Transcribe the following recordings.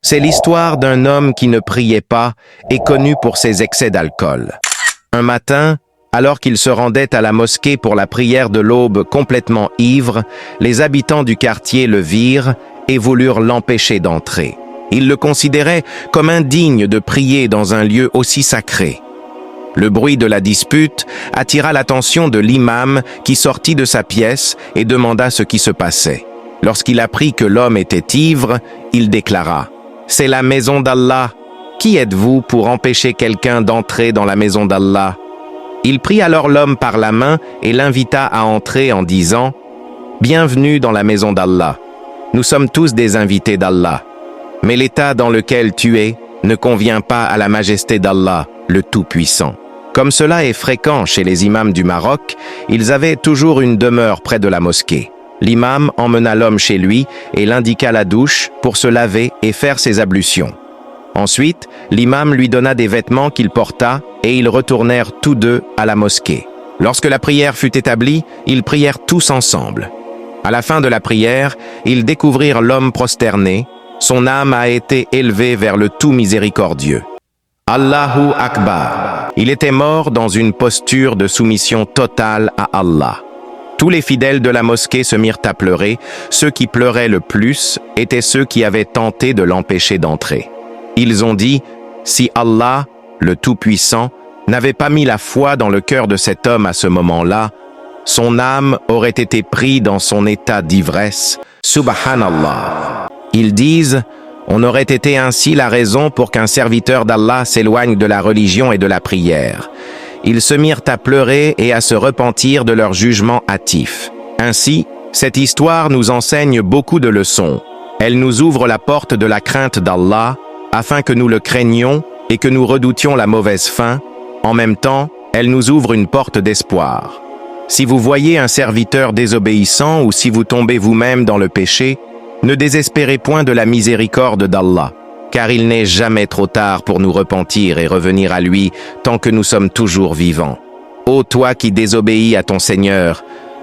C'est l'histoire d'un homme qui ne priait pas et connu pour ses excès d'alcool. Un matin, alors qu'il se rendait à la mosquée pour la prière de l'aube complètement ivre, les habitants du quartier le virent et voulurent l'empêcher d'entrer. Ils le considéraient comme indigne de prier dans un lieu aussi sacré. Le bruit de la dispute attira l'attention de l'imam qui sortit de sa pièce et demanda ce qui se passait. Lorsqu'il apprit que l'homme était ivre, il déclara « C'est la maison d'Allah. Qui êtes-vous pour empêcher quelqu'un d'entrer dans la maison d'Allah ?» Il prit alors l'homme par la main et l'invita à entrer en disant « Bienvenue dans la maison d'Allah. Nous sommes tous des invités d'Allah. Mais l'état dans lequel tu es ne convient pas à la majesté d'Allah, le Tout-Puissant. » Comme cela est fréquent chez les imams du Maroc, ils avaient toujours une demeure près de la mosquée. L'imam emmena l'homme chez lui et l'indiqua la douche pour se laver et faire ses ablutions. Ensuite, l'imam lui donna des vêtements qu'il porta et ils retournèrent tous deux à la mosquée. Lorsque la prière fut établie, ils prièrent tous ensemble. À la fin de la prière, ils découvrirent l'homme prosterné. Son âme a été élevée vers le tout miséricordieux. Allahu Akbar. Il était mort dans une posture de soumission totale à Allah. Tous les fidèles de la mosquée se mirent à pleurer. Ceux qui pleuraient le plus étaient ceux qui avaient tenté de l'empêcher d'entrer. Ils ont dit, si Allah, le Tout-Puissant, n'avait pas mis la foi dans le cœur de cet homme à ce moment-là, son âme aurait été prise dans son état d'ivresse. Subhanallah. Ils disent, on aurait été ainsi la raison pour qu'un serviteur d'Allah s'éloigne de la religion et de la prière. Ils se mirent à pleurer et à se repentir de leur jugement hâtif. Ainsi, cette histoire nous enseigne beaucoup de leçons. Elle nous ouvre la porte de la crainte d'Allah, afin que nous le craignions et que nous redoutions la mauvaise fin. En même temps, elle nous ouvre une porte d'espoir. Si vous voyez un serviteur désobéissant ou si vous tombez vous-même dans le péché, ne désespérez point de la miséricorde d'Allah, car il n'est jamais trop tard pour nous repentir et revenir à lui tant que nous sommes toujours vivants. Ô toi qui désobéis à ton Seigneur,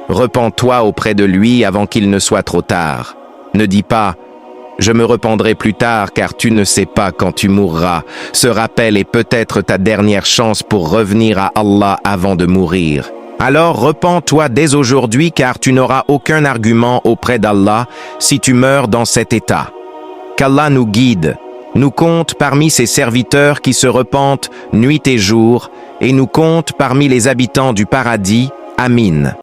repens-toi auprès de lui avant qu'il ne soit trop tard. Ne dis pas « Je me rependrai plus tard car tu ne sais pas quand tu mourras ». Ce rappel est peut-être ta dernière chance pour revenir à Allah avant de mourir. Alors repens-toi dès aujourd'hui car tu n'auras aucun argument auprès d'Allah si tu meurs dans cet état. Qu'Allah nous guide, nous compte parmi ses serviteurs qui se repentent nuit et jour et nous compte parmi les habitants du paradis. Amin.